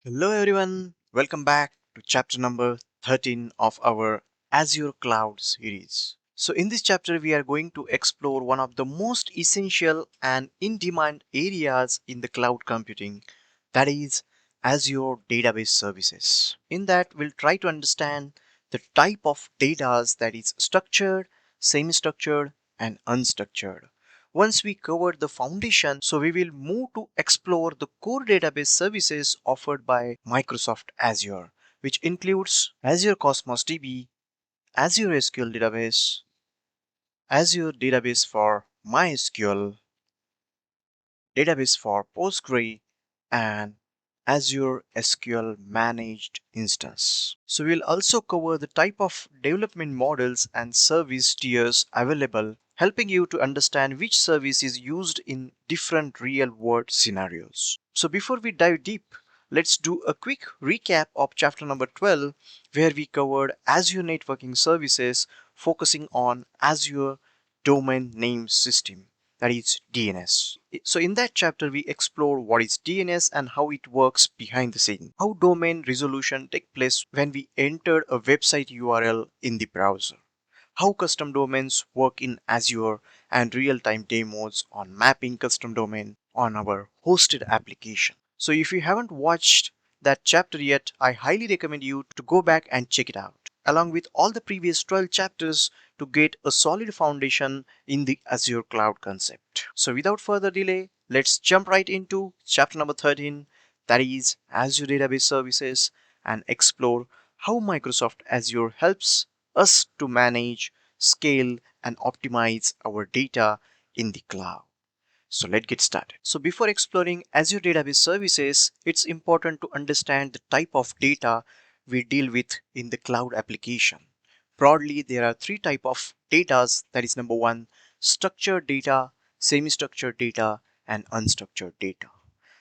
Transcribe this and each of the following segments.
Hello everyone, welcome back to chapter number 13 of our Azure Cloud series. So in this chapter we are going to explore one of the most essential and in-demand areas in the cloud computing, that is Azure Database Services. In that we'll try to understand the type of data that is structured, semi-structured and unstructured. Once we covered the foundation, so we will move to explore the core database services offered by Microsoft Azure, which includes Azure Cosmos DB, Azure SQL Database, Azure Database for MySQL, Database for Postgre, and Azure SQL Managed Instance. So we'll also cover the type of development models and service tiers available, helping you to understand which service is used in different real-world scenarios. So before we dive deep, let's do a quick recap of chapter number 12, where we covered Azure Networking Services, focusing on Azure Domain Name System, that is DNS. So in that chapter we explore what is DNS and how it works behind the scene. How domain resolution takes place when we enter a website URL in the browser. How custom domains work in Azure and real-time demos on mapping custom domain on our hosted application. So if you haven't watched that chapter yet, I highly recommend you to go back and check it out, along with all the previous 12 chapters to get a solid foundation in the Azure cloud concept. So without further delay, let's jump right into chapter number 13, that is Azure Database Services, and explore how Microsoft Azure helps us to manage, scale, and optimize our data in the cloud. So let's get started. So before exploring Azure Database Services, it's important to understand the type of data we deal with in the cloud application. Broadly, there are three types of data. That is number one, structured data, semi-structured data, and unstructured data.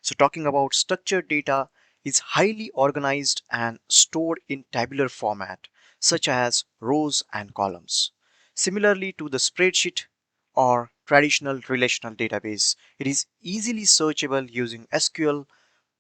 So talking about structured data is highly organized and stored in tabular format, such as rows and columns. Similarly to the spreadsheet or traditional relational database, it is easily searchable using SQL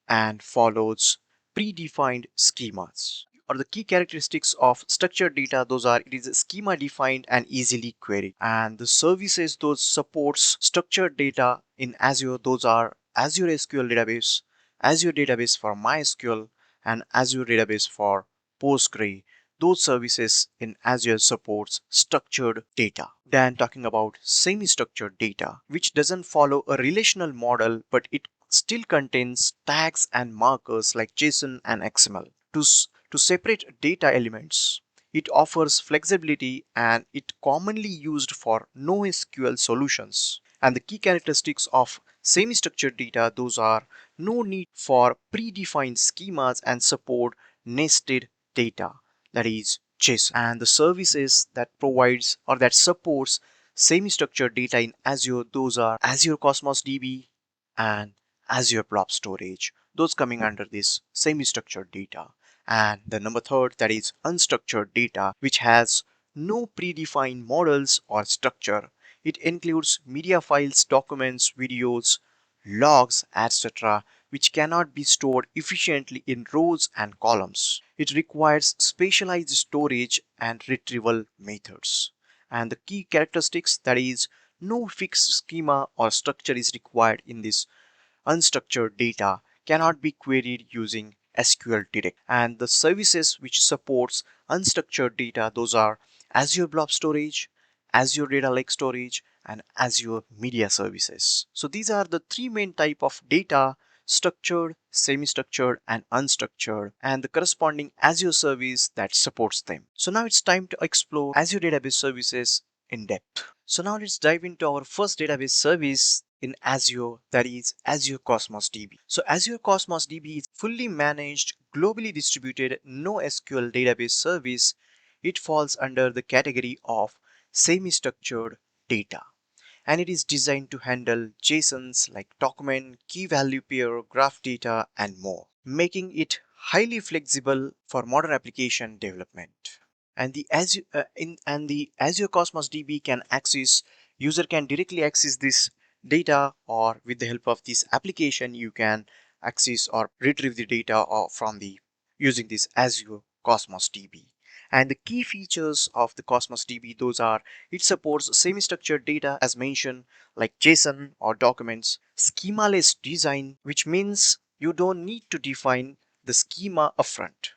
and follows predefined schemas. Or the key characteristics of structured data, those are it is schema defined and easily queried. And the services those supports structured data in Azure, those are Azure SQL Database, Azure Database for MySQL, and Azure Database for Postgre. Those services in Azure supports structured data. Then talking about semi-structured data, which doesn't follow a relational model, but it still contains tags and markers like JSON and XML. To separate data elements, it offers flexibility and it commonly used for NoSQL solutions. And the key characteristics of semi-structured data, those are no need for predefined schemas and support nested data, that is JSON. And the services that provides or that supports semi-structured data in Azure, those are Azure Cosmos DB and Azure Blob Storage, those coming under this semi-structured data. And the number third, that is unstructured data, which has no predefined models or structure. It includes media files, documents, videos, logs, etc., which cannot be stored efficiently in rows and columns. It requires specialized storage and retrieval methods. And the key characteristics, that is no fixed schema or structure is required in this unstructured data, cannot be queried using SQL direct. And the services which supports unstructured data, those are Azure Blob Storage, Azure Data Lake Storage, and Azure Media Services. So these are the three main type of data: structured, semi-structured, and unstructured, and the corresponding Azure service that supports them. So now it's time to explore Azure Database Services in depth. So now let's dive into our first database service in Azure, that is Azure Cosmos DB. So Azure Cosmos DB is fully managed, globally distributed NoSQL database service. It falls under the category of semi-structured data, and it is designed to handle JSONs like document, key value pair, graph data, and more, making it highly flexible for modern application development. And the Azure Cosmos DB can access user can directly access this data, or with the help of this application you can access or retrieve the data or from the using this Azure Cosmos DB. And the key features of the Cosmos DB, those are it supports semi-structured data as mentioned, like JSON or documents, schemaless design, which means you don't need to define the schema upfront,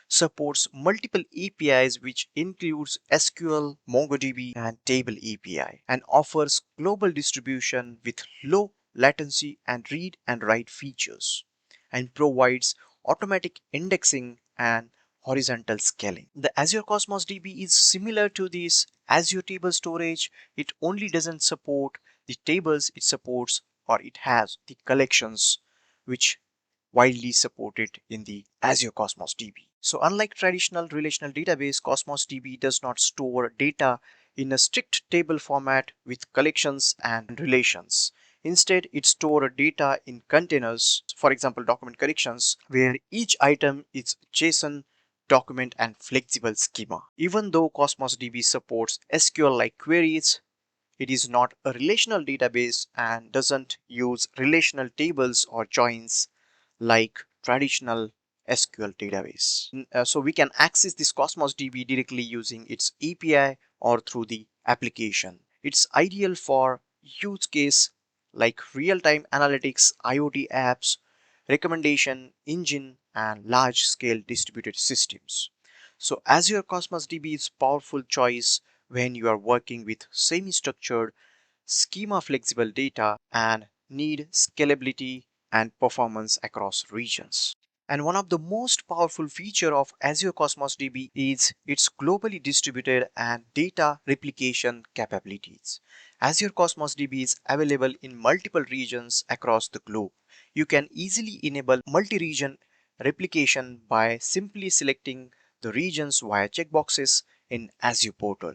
supports multiple APIs which includes SQL, MongoDB and Table API, and offers global distribution with low latency and read and write features, and provides automatic indexing and horizontal scaling. The Azure Cosmos DB is similar to this Azure Table Storage. It only doesn't support the tables, it supports or it has the collections which widely supported in the Azure Cosmos DB. So unlike traditional relational database, Cosmos DB does not store data in a strict table format with collections and relations. Instead, it stores data in containers, for example, document collections, where each item is JSON, document, and flexible schema. Even though Cosmos DB supports SQL-like queries, it is not a relational database and doesn't use relational tables or joins like traditional SQL database. So we can access this Cosmos DB directly using its API or through the application. It's ideal for use case like real-time analytics, IoT apps, recommendation engine, and large-scale distributed systems. So Azure Cosmos DB is powerful choice when you are working with semi-structured schema flexible data and need scalability and performance across regions. And one of the most powerful feature of Azure Cosmos DB is its globally distributed and data replication capabilities. Azure Cosmos DB is available in multiple regions across the globe. You can easily enable multi-region replication by simply selecting the regions via checkboxes in Azure portal.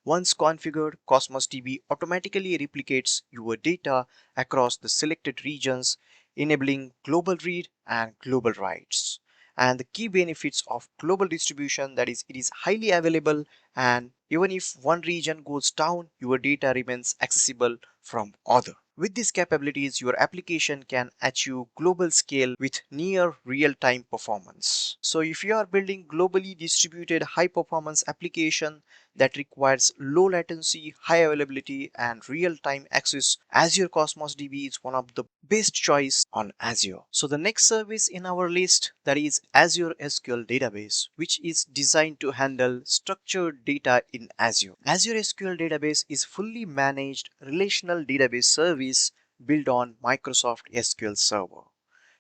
Once configured, Cosmos DB automatically replicates your data across the selected regions, enabling global read and global writes. And the key benefits of global distribution, that is, it is highly available, and even if one region goes down, your data remains accessible from other. With these capabilities, your application can achieve global scale with near real-time performance. So if you are building globally distributed high-performance application that requires low latency, high availability, and real-time access, Azure Cosmos DB is one of the best choice on Azure. So the next service in our list, that is Azure SQL Database, which is designed to handle structured data in Azure. Azure SQL Database is fully managed relational database service built on Microsoft SQL Server.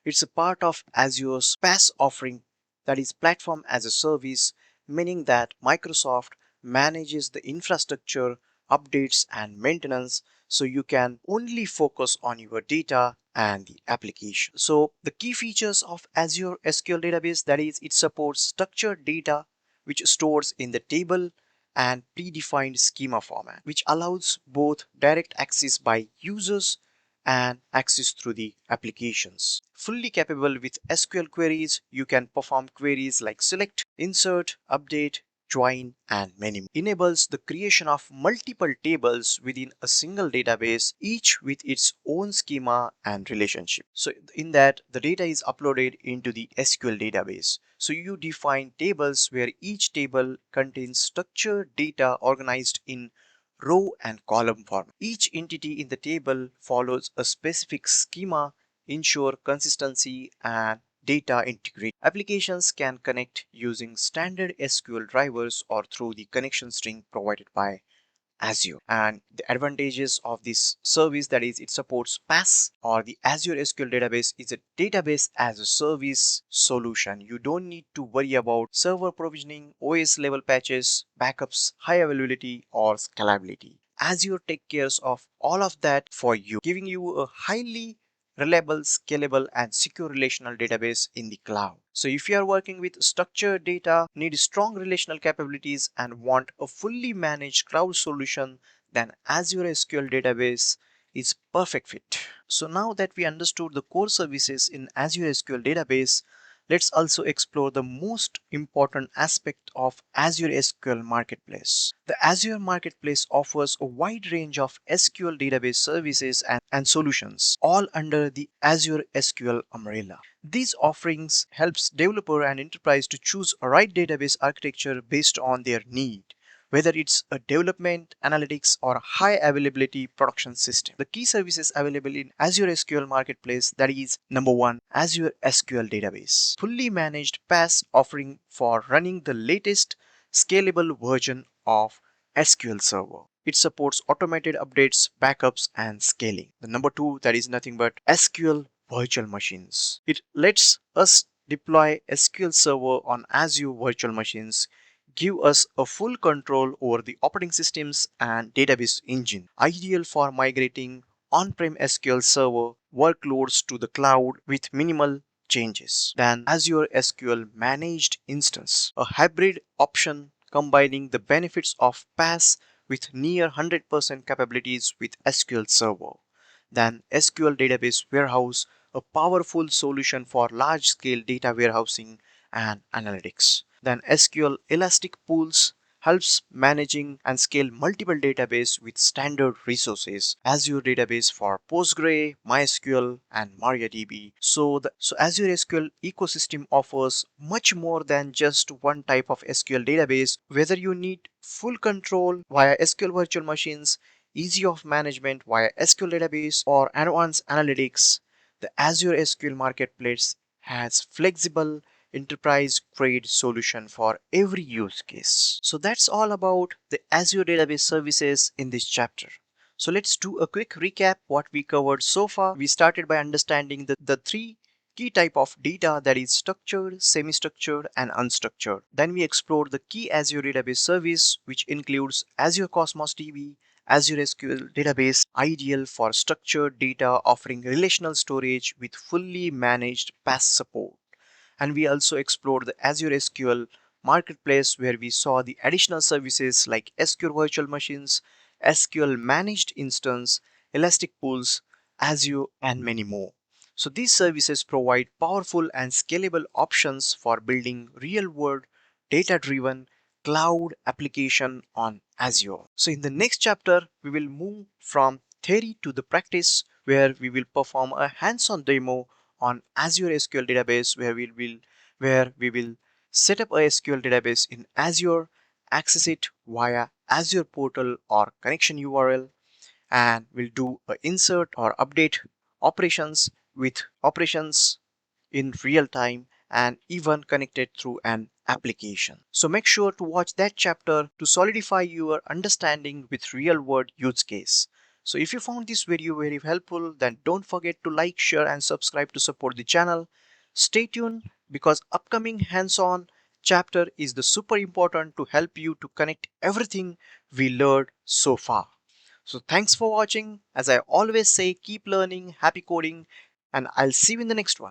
It's a part of Azure's PaaS offering, that is platform as a service, meaning that Microsoft manages the infrastructure, updates and maintenance, so you can only focus on your data and the application. So the key features of Azure SQL Database, that is, it supports structured data which stores in the table and predefined schema format, which allows both direct access by users and access through the applications. Fully capable with SQL queries, you can perform queries like select, insert, update, join, and many more. Enables the creation of multiple tables within a single database, each with its own schema and relationship. So in that, the data is uploaded into the SQL database. So you define tables where each table contains structured data organized in row and column format. Each entity in the table follows a specific schema, ensure consistency and data integrity. Applications can connect using standard SQL drivers or through the connection string provided by Azure. And the advantages of this service, that is, it supports PaaS or the Azure SQL Database is a database as a service solution. You don't need to worry about server provisioning, OS level patches, backups, high availability or scalability. Azure takes care of all of that for you, giving you a highly reliable, scalable, and secure relational database in the cloud. So if you are working with structured data, need strong relational capabilities, and want a fully managed cloud solution, then Azure SQL Database is perfect fit. So now that we understood the core services in Azure SQL Database, let's also explore the most important aspect of Azure SQL Marketplace. The Azure Marketplace offers a wide range of SQL database services and solutions, all under the Azure SQL umbrella. These offerings helps developer and enterprise to choose a right database architecture based on their need, whether it's a development, analytics, or a high availability production system. The key services available in Azure SQL Marketplace, that is number one, Azure SQL Database, fully managed PaaS offering for running the latest scalable version of SQL Server. It supports automated updates, backups, and scaling. The number two, that is nothing but SQL virtual machines. It lets us deploy SQL Server on Azure virtual machines, give us a full control over the operating systems and database engine, ideal for migrating on-prem SQL Server workloads to the cloud with minimal changes. Then Azure SQL Managed Instance, a hybrid option combining the benefits of PaaS with near 100% capabilities with SQL Server. Then SQL Database Warehouse, a powerful solution for large-scale data warehousing and analytics. Then SQL Elastic Pools helps managing and scale multiple database with standard resources. Azure Database for Postgre, MySQL, and MariaDB. So Azure SQL ecosystem offers much more than just one type of SQL database. Whether you need full control via SQL virtual machines, easy of management via SQL database, or advanced analytics, the Azure SQL Marketplace has flexible enterprise grade solution for every use case. So that's all about the Azure Database Services in this chapter. So let's do a quick recap what we covered so far. We started by understanding the three key type of data, that is structured, semi-structured, and unstructured. Then we explored the key Azure Database Service, which includes Azure Cosmos DB, Azure SQL Database, ideal for structured data, offering relational storage with fully managed PaaS support. And we also explored the Azure SQL Marketplace, where we saw the additional services like SQL Virtual Machines, SQL Managed Instance, Elastic Pools, Azure, and many more. So these services provide powerful and scalable options for building real-world, data-driven cloud application on Azure. So in the next chapter, we will move from theory to the practice, where we will perform a hands-on demo on Azure SQL Database, where we will set up a SQL database in Azure, access it via Azure portal or connection URL, and we'll do a insert or update operations with operations in real time and even connected through an application. So make sure to watch that chapter to solidify your understanding with real world use case. So if you found this video very helpful, then don't forget to like, share, and subscribe to support the channel. Stay tuned, because upcoming hands-on chapter is the super important to help you to connect everything we learned so far. So thanks for watching. As I always say, keep learning, happy coding, and I'll see you in the next one.